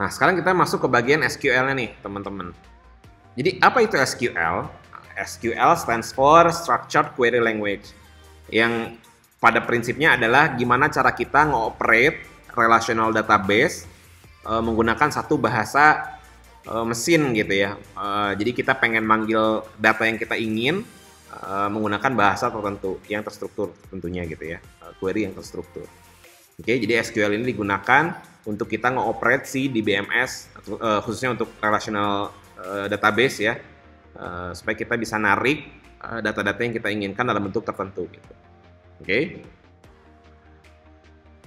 Nah, sekarang kita masuk ke bagian SQL-nya nih, teman-teman. Jadi, apa itu SQL? SQL stands for Structured Query Language. Yang pada prinsipnya adalah gimana cara kita nge-operate relational database menggunakan satu bahasa mesin gitu ya. Jadi kita pengen manggil data yang kita ingin menggunakan bahasa tertentu yang terstruktur tentunya gitu ya. Query yang terstruktur. Oke, jadi SQL ini digunakan untuk kita nge-operate si di BMS khususnya untuk relational database ya. Supaya kita bisa narik data-data yang kita inginkan dalam bentuk tertentu gitu. Oke.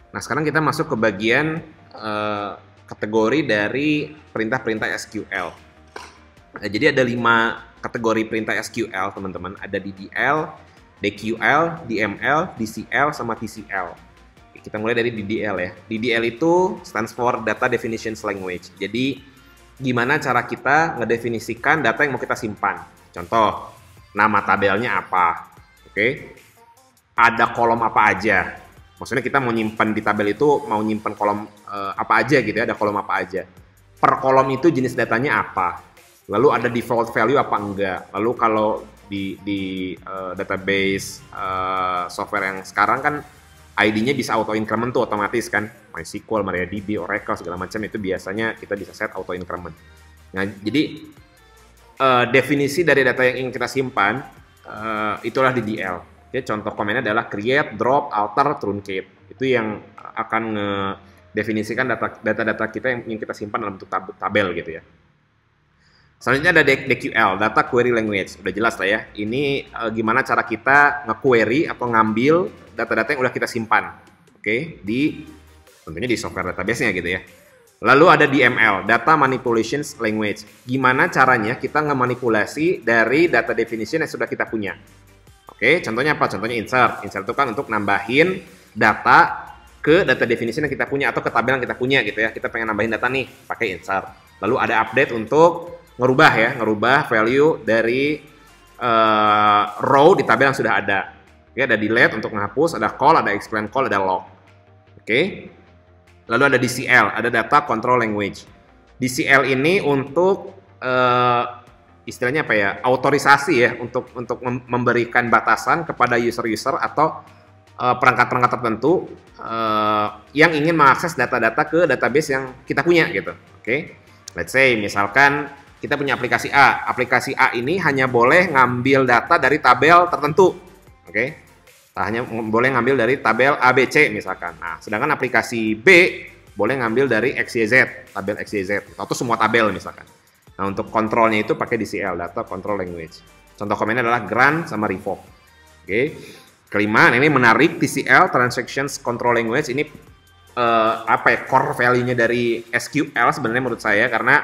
Nah, sekarang kita masuk ke bagian kategori dari perintah-perintah SQL. Nah, jadi ada 5 kategori perintah SQL, teman-teman. Ada DDL, DQL, DML, DCL, sama TCL. Kita mulai dari DDL ya. DDL itu stands for Data Definitions Language. Jadi, gimana cara kita ngedefinisikan data yang mau kita simpan. Contoh, nama tabelnya apa. Oke. Ada kolom apa aja. Maksudnya kita mau nyimpan di tabel itu, mau nyimpan kolom apa aja gitu ya, ada kolom apa aja. Per kolom itu jenis datanya apa. Lalu ada default value apa enggak. Lalu kalau di database software yang sekarang kan ID-nya bisa auto increment tuh otomatis kan. MySQL, MariaDB, Oracle segala macam itu biasanya kita bisa set auto increment. Nah, jadi definisi dari data yang ingin kita simpan itulah DDL. Oke, contoh komennya adalah create, drop, alter, truncate. Itu yang akan ngedefinisikan data-data kita yang ingin kita simpan dalam bentuk tabel gitu ya. Selanjutnya ada DQL, Data Query Language. Udah jelas lah ya. Ini gimana cara kita nge-query atau ngambil data-data yang udah kita simpan. Oke, tentunya di software database-nya gitu ya. Lalu ada DML, Data Manipulations Language. Gimana caranya kita ngemanipulasi dari data definition yang sudah kita punya. Oke, contohnya apa? Contohnya insert. Insert itu kan untuk nambahin data ke data definition yang kita punya atau ke tabel yang kita punya gitu ya. Kita pengen nambahin data nih, pakai insert. Lalu ada update untuk ngerubah value dari row di tabel yang sudah ada. Oke, ada delete untuk menghapus, ada call, ada explain call, ada log. Oke. Lalu ada DCL, ada Data Control Language. DCL ini untuk istilahnya apa ya? Autorisasi ya untuk memberikan batasan kepada user-user atau perangkat-perangkat tertentu yang ingin mengakses data-data ke database yang kita punya gitu. Oke. Let's say misalkan kita punya aplikasi A. Aplikasi A ini hanya boleh ngambil data dari tabel tertentu. Oke. Hanya boleh ngambil dari tabel ABC misalkan. Nah, sedangkan aplikasi B boleh ngambil dari XYZ, tabel XYZ atau semua tabel misalkan. Nah, untuk kontrolnya itu pakai DCL, Data Control Language. Contoh komennya adalah grant sama revoke. Oke. Kelima, ini menarik TCL, Transactions Control Language. Ini core value-nya dari SQL sebenarnya menurut saya, karena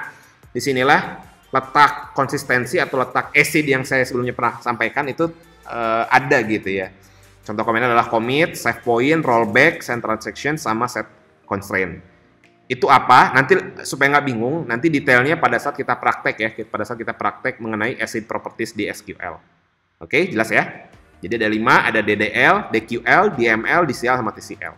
disinilah letak konsistensi atau letak acid yang saya sebelumnya pernah sampaikan itu ada gitu ya. Contoh komennya adalah commit, save point, rollback, send transaction, sama set constraint. Itu apa? Nanti supaya nggak bingung, nanti detailnya pada saat kita praktek ya, pada saat kita praktek mengenai acid properties di SQL. Oke, jelas ya? Jadi ada 5, ada DDL, DQL, DML, DCL, sama TCL.